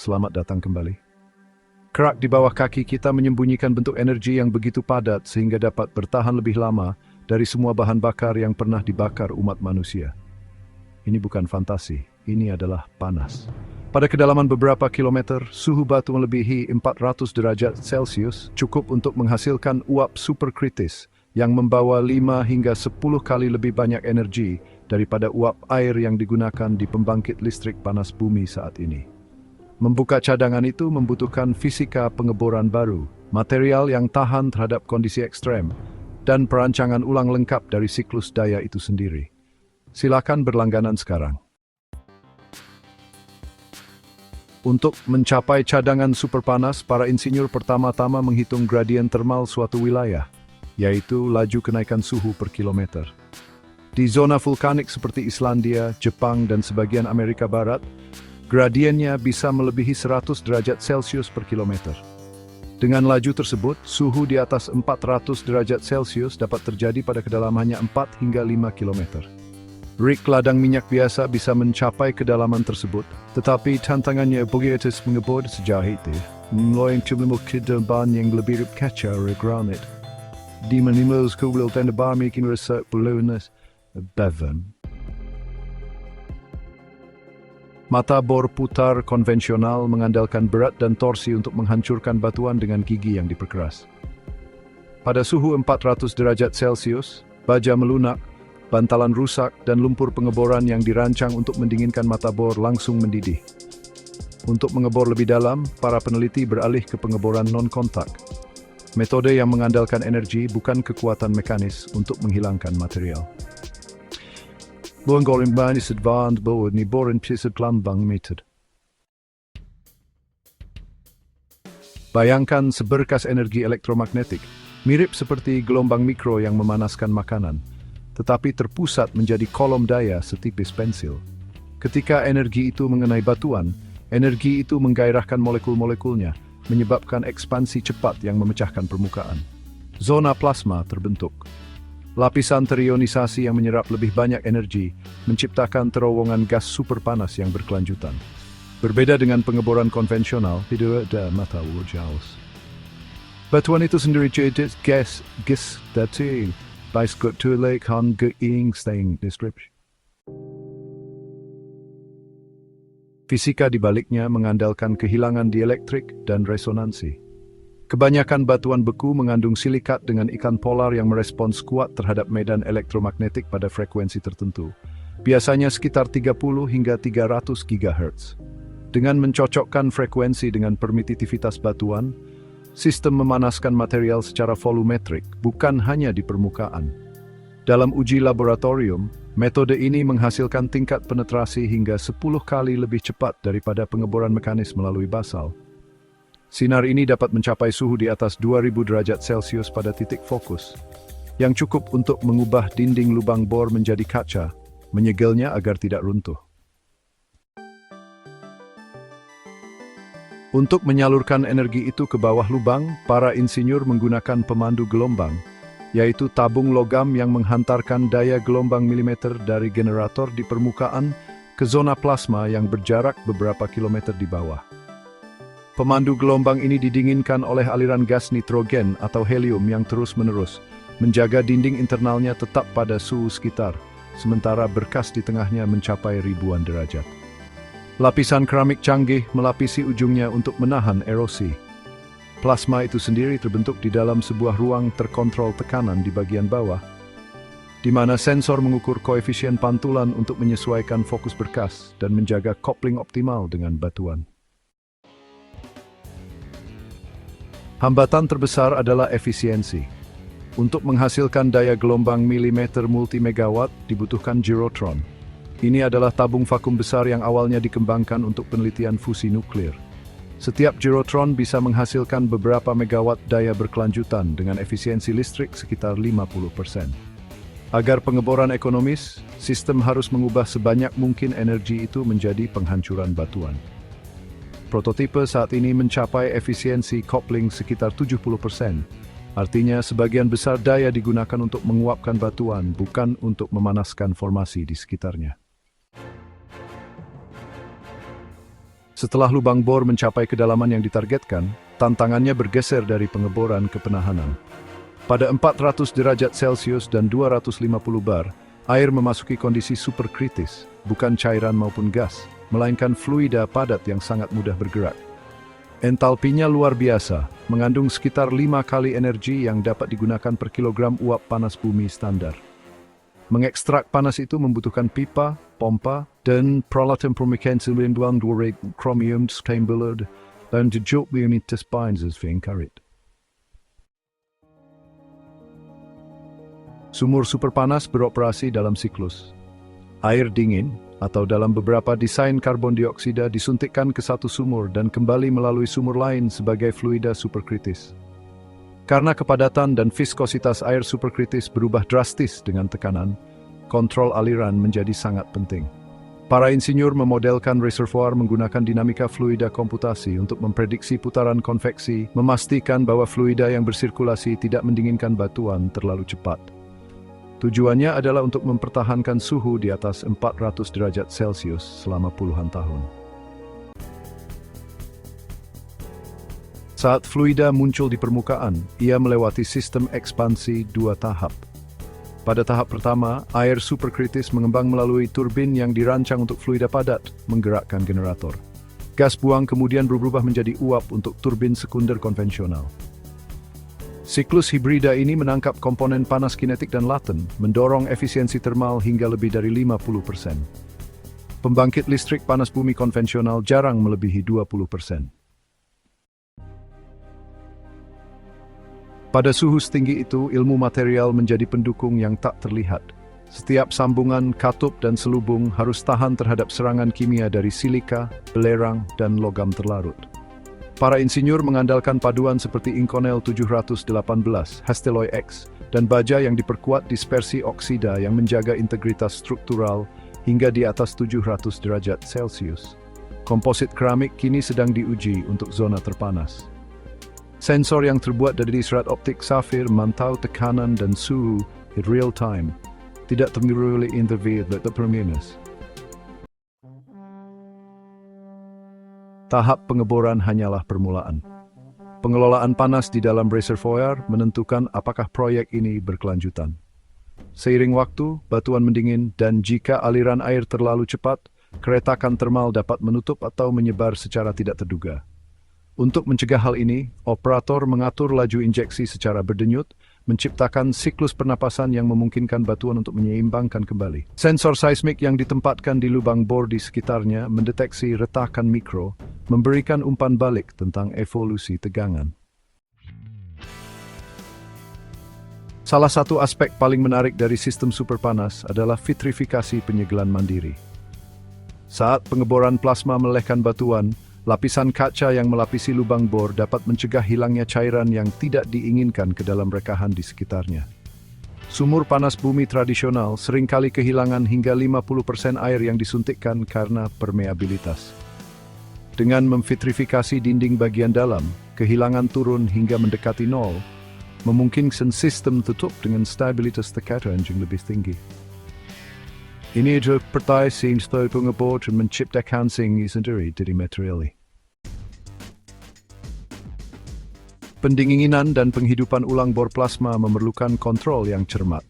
Selamat datang kembali. Kerak di bawah kaki kita menyembunyikan bentuk energi yang begitu padat sehingga dapat bertahan lebih lama dari semua bahan bakar yang pernah dibakar umat manusia. Ini bukan fantasi, ini adalah panas. Pada kedalaman beberapa kilometer, suhu batu melebihi 400 derajat Celcius cukup untuk menghasilkan uap superkritis yang membawa 5 hingga 10 kali lebih banyak energi daripada uap air yang digunakan di pembangkit listrik panas bumi saat ini. Membuka cadangan itu membutuhkan fisika pengeboran baru, material yang tahan terhadap kondisi ekstrem, dan perancangan ulang lengkap dari siklus daya itu sendiri. Silakan berlangganan sekarang. Untuk mencapai cadangan superpanas, para insinyur pertama-tama menghitung gradien termal suatu wilayah, yaitu laju kenaikan suhu per kilometer. Di zona vulkanik seperti Islandia, Jepang, dan sebagian Amerika Barat, gradiennya bisa melebihi 100 derajat Celcius per kilometer. Dengan laju tersebut, suhu di atas 400 derajat Celcius dapat terjadi pada kedalamannya 4 hingga 5 kilometer. Rig ladang minyak biasa bisa mencapai kedalaman tersebut, tetapi tantangannya bagi atas mengebor sejauh itu, melalui kedalaman yang lebih kaca granit. Di menimbulkan kuil dan barmaking research bulunas bevan. Mata bor putar konvensional mengandalkan berat dan torsi untuk menghancurkan batuan dengan gigi yang diperkeras. Pada suhu 400 derajat Celcius, baja melunak, bantalan rusak, dan lumpur pengeboran yang dirancang untuk mendinginkan mata bor langsung mendidih. Untuk mengebor lebih dalam, para peneliti beralih ke pengeboran non-kontak. Metode yang mengandalkan energi bukan kekuatan mekanis untuk menghilangkan material. Buang banis advance bawah ni borin pisat lambang meter. Bayangkan seberkas energi elektromagnetik, mirip seperti gelombang mikro yang memanaskan makanan, tetapi terpusat menjadi kolom daya setipis pensil. Ketika energi itu mengenai batuan, energi itu menggairahkan molekul-molekulnya, menyebabkan ekspansi cepat yang memecahkan permukaan. Zona plasma terbentuk. Lapisan terionisasi yang menyerap lebih banyak energi, menciptakan terowongan gas superpanas yang berkelanjutan. Berbeda dengan pengeboran konvensional, tidak ada mata wajah. Batuan itu sendiri jadi gas datil, baik terlek han geing steng description. Fisika di baliknya mengandalkan kehilangan dielektrik dan resonansi. Kebanyakan batuan beku mengandung silikat dengan ikan polar yang merespons kuat terhadap medan elektromagnetik pada frekuensi tertentu, biasanya sekitar 30 hingga 300 GHz. Dengan mencocokkan frekuensi dengan permittivitas batuan, sistem memanaskan material secara volumetrik, bukan hanya di permukaan. Dalam uji laboratorium, metode ini menghasilkan tingkat penetrasi hingga 10 kali lebih cepat daripada pengeboran mekanis melalui basal. Sinar ini dapat mencapai suhu di atas 2000 derajat Celcius pada titik fokus, yang cukup untuk mengubah dinding lubang bor menjadi kaca, menyegelnya agar tidak runtuh. Untuk menyalurkan energi itu ke bawah lubang, para insinyur menggunakan pemandu gelombang, yaitu tabung logam yang menghantarkan daya gelombang milimeter dari generator di permukaan ke zona plasma yang berjarak beberapa kilometer di bawah. Pemandu gelombang ini didinginkan oleh aliran gas nitrogen atau helium yang terus-menerus, menjaga dinding internalnya tetap pada suhu sekitar, sementara berkas di tengahnya mencapai ribuan derajat. Lapisan keramik canggih melapisi ujungnya untuk menahan erosi. Plasma itu sendiri terbentuk di dalam sebuah ruang terkontrol tekanan di bagian bawah, di mana sensor mengukur koefisien pantulan untuk menyesuaikan fokus berkas dan menjaga kopling optimal dengan batuan. Hambatan terbesar adalah efisiensi. Untuk menghasilkan daya gelombang milimeter multimegawatt dibutuhkan gyrotron. Ini adalah tabung vakum besar yang awalnya dikembangkan untuk penelitian fusi nuklir. Setiap gyrotron bisa menghasilkan beberapa megawatt daya berkelanjutan dengan efisiensi listrik sekitar 50%. Agar pengeboran ekonomis, sistem harus mengubah sebanyak mungkin energi itu menjadi penghancuran batuan. Prototipe saat ini mencapai efisiensi kopling sekitar 70%. Artinya sebagian besar daya digunakan untuk menguapkan batuan, bukan untuk memanaskan formasi di sekitarnya. Setelah lubang bor mencapai kedalaman yang ditargetkan, tantangannya bergeser dari pengeboran ke penahanan. Pada 400 derajat Celcius dan 250 bar, air memasuki kondisi superkritis, bukan cairan maupun gas, melainkan fluida padat yang sangat mudah bergerak. Entalpinya luar biasa, mengandung sekitar 5 kali energi yang dapat digunakan per kilogram uap panas bumi standar. Mengekstrak panas itu membutuhkan pipa, pompa, dan peralatan pemikiran 92 chromium stambular dan jejak unitas binds karet. Sumur superpanas beroperasi dalam siklus. Air dingin, atau dalam beberapa desain karbon dioksida disuntikkan ke satu sumur dan kembali melalui sumur lain sebagai fluida superkritis. Karena kepadatan dan viskositas air superkritis berubah drastis dengan tekanan, kontrol aliran menjadi sangat penting. Para insinyur memodelkan reservoir menggunakan dinamika fluida komputasi untuk memprediksi putaran konveksi, memastikan bahwa fluida yang bersirkulasi tidak mendinginkan batuan terlalu cepat. Tujuannya adalah untuk mempertahankan suhu di atas 400 derajat Celcius selama puluhan tahun. Saat fluida muncul di permukaan, ia melewati sistem ekspansi 2 tahap. Pada tahap pertama, air superkritis mengembang melalui turbin yang dirancang untuk fluida padat, menggerakkan generator. Gas buang kemudian berubah menjadi uap untuk turbin sekunder konvensional. Siklus hibrida ini menangkap komponen panas kinetik dan laten, mendorong efisiensi termal hingga lebih dari 50%. Pembangkit listrik panas bumi konvensional jarang melebihi 20%. Pada suhu setinggi itu, ilmu material menjadi pendukung yang tak terlihat. Setiap sambungan, katup, dan selubung harus tahan terhadap serangan kimia dari silika, belerang, dan logam terlarut. Para insinyur mengandalkan paduan seperti Inconel 718, Hastelloy X, dan baja yang diperkuat dispersi oksida yang menjaga integritas struktural hingga di atas 700 derajat Celcius. Komposit keramik kini sedang diuji untuk zona terpanas. Sensor yang terbuat dari serat optik safir memantau tekanan dan suhu in real time, tidak terlalu interview the perminus. Tahap pengeboran hanyalah permulaan. Pengelolaan panas di dalam reservoir menentukan apakah proyek ini berkelanjutan. Seiring waktu, batuan mendingin, dan jika aliran air terlalu cepat, keretakan termal dapat menutup atau menyebar secara tidak terduga. Untuk mencegah hal ini, operator mengatur laju injeksi secara berdenyut, menciptakan siklus pernapasan yang memungkinkan batuan untuk menyeimbangkan kembali. Sensor seismik yang ditempatkan di lubang bor di sekitarnya mendeteksi retakan mikro, memberikan umpan balik tentang evolusi tegangan. Salah satu aspek paling menarik dari sistem superpanas adalah vitrifikasi penyegelan mandiri. Saat pengeboran plasma melelehkan batuan, lapisan kaca yang melapisi lubang bor dapat mencegah hilangnya cairan yang tidak diinginkan ke dalam rekahan di sekitarnya. Sumur panas bumi tradisional seringkali kehilangan hingga 50% air yang disuntikkan karena permeabilitas. Dengan memvitrifikasi dinding bagian dalam, kehilangan turun hingga mendekati nol, memungkinkan sistem tutup dengan stabilitas tekanan yang lebih tinggi. Ini adalah pertanyaan setelah pengebor dan menciptakan sendiri dari material. Pendinginan dan penghidupan ulang bor plasma memerlukan kontrol yang cermat.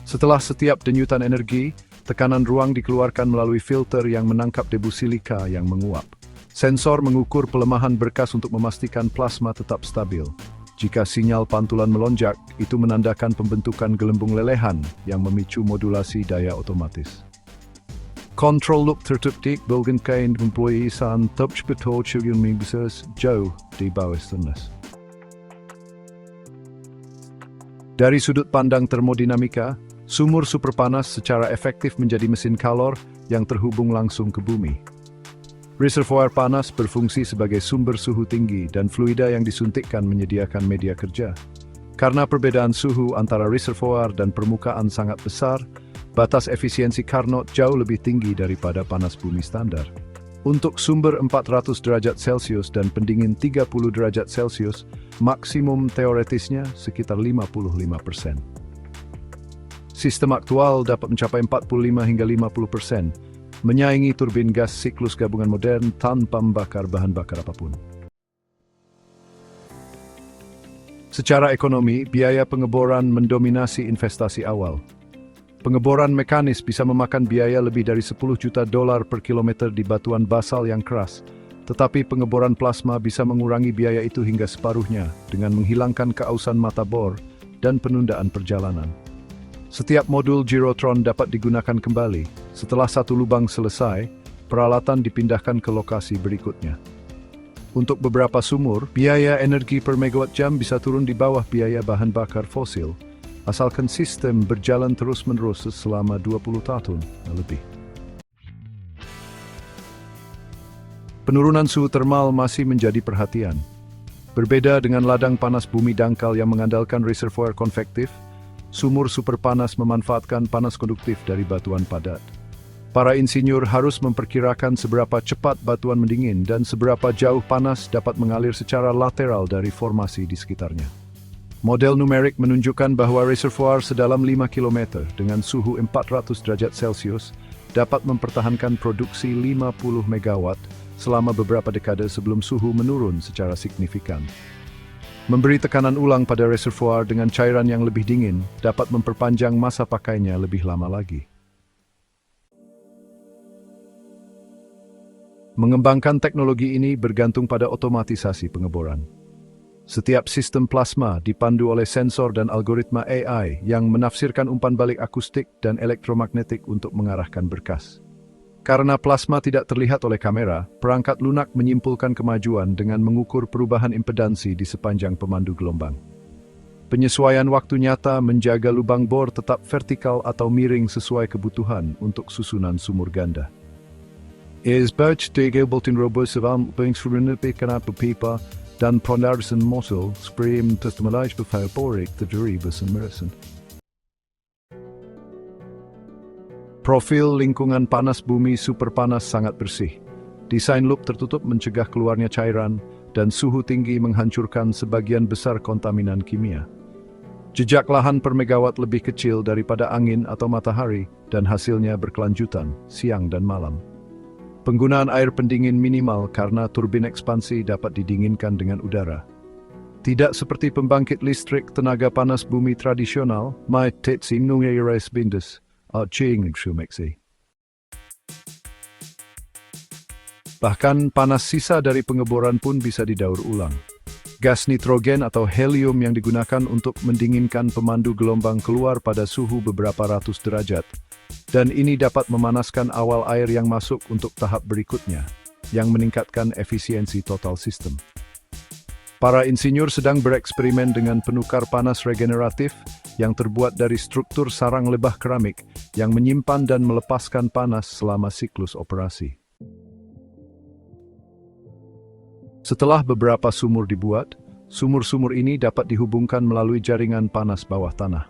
Setelah setiap denyutan energi, tekanan ruang dikeluarkan melalui filter yang menangkap debu silika yang menguap. Sensor mengukur pelemahan berkas untuk memastikan plasma tetap stabil. Jika sinyal pantulan melonjak, itu menandakan pembentukan gelembung lelehan yang memicu modulasi daya otomatis. Kontrol loop tertutup bagian kain employee san touch betul yang menggeser jauh di bawah tenas. Dari sudut pandang termodinamika, sumur superpanas secara efektif menjadi mesin kalor yang terhubung langsung ke bumi. Reservoir panas berfungsi sebagai sumber suhu tinggi dan fluida yang disuntikkan menyediakan media kerja. Karena perbedaan suhu antara reservoir dan permukaan sangat besar, batas efisiensi Carnot jauh lebih tinggi daripada panas bumi standar. Untuk sumber 400 derajat Celcius dan pendingin 30 derajat Celcius, maksimum teoretisnya sekitar 55%. Sistem aktual dapat mencapai 45 hingga 50%, menyaingi turbin gas siklus gabungan modern tanpa membakar bahan bakar apapun. Secara ekonomi, biaya pengeboran mendominasi investasi awal. Pengeboran mekanis bisa memakan biaya lebih dari $10 juta per kilometer di batuan basal yang keras, tetapi pengeboran plasma bisa mengurangi biaya itu hingga separuhnya dengan menghilangkan keausan mata bor dan penundaan perjalanan. Setiap modul gyrotron dapat digunakan kembali. Setelah satu lubang selesai, peralatan dipindahkan ke lokasi berikutnya. Untuk beberapa sumur, biaya energi per megawatt jam bisa turun di bawah biaya bahan bakar fosil, asalkan sistem berjalan terus-menerus selama 20 tahun lebih. Penurunan suhu termal masih menjadi perhatian. Berbeda dengan ladang panas bumi dangkal yang mengandalkan reservoir konvektif, sumur superpanas memanfaatkan panas konduktif dari batuan padat. Para insinyur harus memperkirakan seberapa cepat batuan mendingin dan seberapa jauh panas dapat mengalir secara lateral dari formasi di sekitarnya. Model numerik menunjukkan bahwa reservoir sedalam 5 km dengan suhu 400 derajat Celcius dapat mempertahankan produksi 50 MW selama beberapa dekade sebelum suhu menurun secara signifikan. Memberi tekanan ulang pada reservoir dengan cairan yang lebih dingin dapat memperpanjang masa pakainya lebih lama lagi. Mengembangkan teknologi ini bergantung pada otomatisasi pengeboran. Setiap sistem plasma dipandu oleh sensor dan algoritma AI yang menafsirkan umpan balik akustik dan elektromagnetik untuk mengarahkan berkas. Karena plasma tidak terlihat oleh kamera, perangkat lunak menyimpulkan kemajuan dengan mengukur perubahan impedansi di sepanjang pemandu gelombang. Penyesuaian waktu nyata menjaga lubang bor tetap vertikal atau miring sesuai kebutuhan untuk susunan sumur ganda. Bergegebolten robust avandelingsförunderpekana på pipa dan pondarsen mossel sprem testimulage befälporik the derivesen meresen. Profil lingkungan panas bumi superpanas sangat bersih. Desain loop tertutup mencegah keluarnya cairan dan suhu tinggi menghancurkan sebagian besar kontaminan kimia. Jejak lahan per megawatt lebih kecil daripada angin atau matahari dan hasilnya berkelanjutan siang dan malam. Penggunaan air pendingin minimal karena turbin ekspansi dapat didinginkan dengan udara. Tidak seperti pembangkit listrik tenaga panas bumi tradisional, bahkan panas sisa dari pengeboran pun bisa didaur ulang. Gas nitrogen atau helium yang digunakan untuk mendinginkan pemandu gelombang keluar pada suhu beberapa ratus derajat. Dan ini dapat memanaskan awal air yang masuk untuk tahap berikutnya, yang meningkatkan efisiensi total sistem. Para insinyur sedang bereksperimen dengan penukar panas regeneratif yang terbuat dari struktur sarang lebah keramik yang menyimpan dan melepaskan panas selama siklus operasi. Setelah beberapa sumur dibuat, sumur-sumur ini dapat dihubungkan melalui jaringan panas bawah tanah.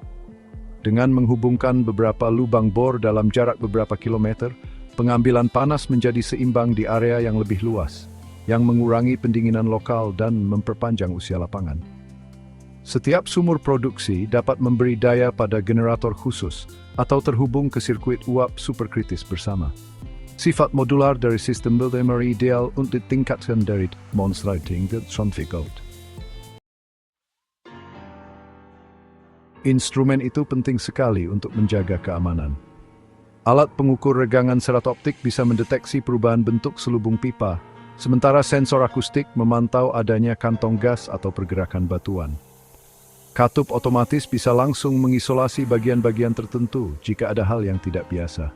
Dengan menghubungkan beberapa lubang bor dalam jarak beberapa kilometer, pengambilan panas menjadi seimbang di area yang lebih luas, yang mengurangi pendinginan lokal dan memperpanjang usia lapangan. Setiap sumur produksi dapat memberi daya pada generator khusus atau terhubung ke sirkuit uap superkritis bersama. Sifat modular dari sistem Wilhelmer ideal untuk ditingkatkan dari demonstrating the Schonfigold. Instrumen itu penting sekali untuk menjaga keamanan. Alat pengukur regangan serat optik bisa mendeteksi perubahan bentuk selubung pipa, sementara sensor akustik memantau adanya kantong gas atau pergerakan batuan. Katup otomatis bisa langsung mengisolasi bagian-bagian tertentu jika ada hal yang tidak biasa.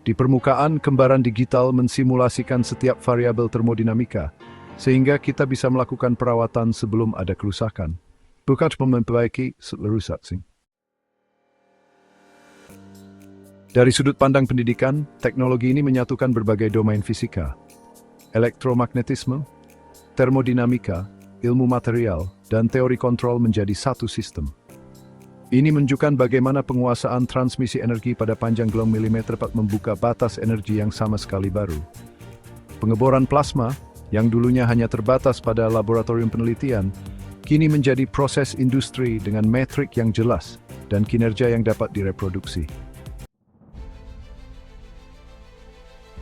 Di permukaan, kembaran digital mensimulasikan setiap variabel termodinamika, sehingga kita bisa melakukan perawatan sebelum ada kerusakan. Bukan memperbaiki setelah rusak. Dari sudut pandang pendidikan, teknologi ini menyatukan berbagai domain fisika, elektromagnetisme, termodinamika, ilmu material, dan teori kontrol menjadi satu sistem. Ini menunjukkan bagaimana penguasaan transmisi energi pada panjang gelombang milimeter dapat membuka batas energi yang sama sekali baru. Pengeboran plasma, yang dulunya hanya terbatas pada laboratorium penelitian, kini menjadi proses industri dengan metrik yang jelas dan kinerja yang dapat direproduksi.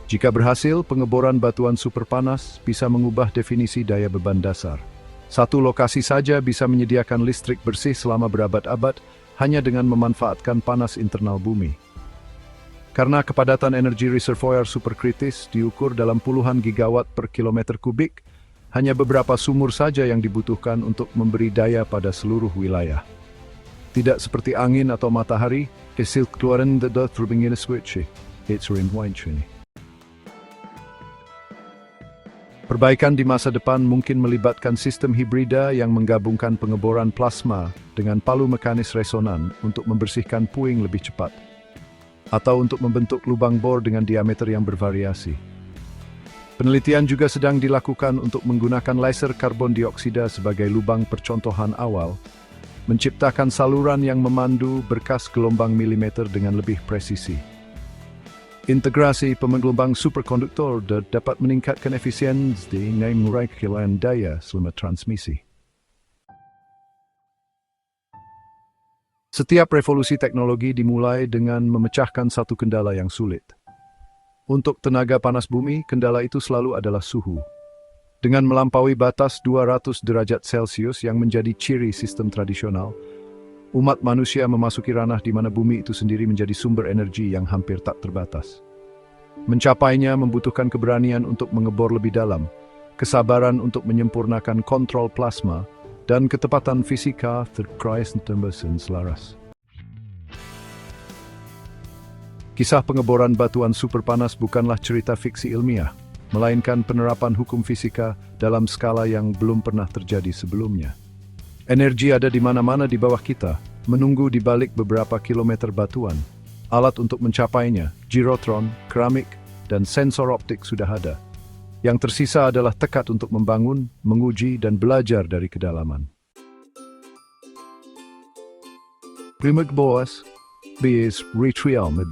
Jika berhasil, pengeboran batuan superpanas bisa mengubah definisi daya beban dasar. Satu lokasi saja bisa menyediakan listrik bersih selama berabad-abad hanya dengan memanfaatkan panas internal bumi. Karena kepadatan energi reservoir superkritis diukur dalam puluhan gigawatt per kilometer kubik, hanya beberapa sumur saja yang dibutuhkan untuk memberi daya pada seluruh wilayah. Tidak seperti angin atau matahari, hasil keluaran the turbine switch, it's ini. Perbaikan di masa depan mungkin melibatkan sistem hibrida yang menggabungkan pengeboran plasma dengan palu mekanis resonan untuk membersihkan puing lebih cepat, atau untuk membentuk lubang bor dengan diameter yang bervariasi. Penelitian juga sedang dilakukan untuk menggunakan laser karbon dioksida sebagai lubang percontohan awal, menciptakan saluran yang memandu berkas gelombang milimeter dengan lebih presisi. Integrasi penggelombang superkonduktor dapat meningkatkan efisiensi dengan mengurangi kehilangan daya selama transmisi. Setiap revolusi teknologi dimulai dengan memecahkan satu kendala yang sulit. Untuk tenaga panas bumi, kendala itu selalu adalah suhu. Dengan melampaui batas 200 derajat Celcius yang menjadi ciri sistem tradisional, umat manusia memasuki ranah di mana bumi itu sendiri menjadi sumber energi yang hampir tak terbatas. Mencapainya membutuhkan keberanian untuk mengebor lebih dalam, kesabaran untuk menyempurnakan kontrol plasma, dan ketepatan fisika terkait selaras. Kisah pengeboran batuan superpanas bukanlah cerita fiksi ilmiah, melainkan penerapan hukum fisika dalam skala yang belum pernah terjadi sebelumnya. Energi ada di mana-mana di bawah kita, menunggu di balik beberapa kilometer batuan. Alat untuk mencapainya, gyrotron, keramik, dan sensor optik sudah ada. Yang tersisa adalah tekad untuk membangun, menguji, dan belajar dari kedalaman. Primig boas, bis retrial med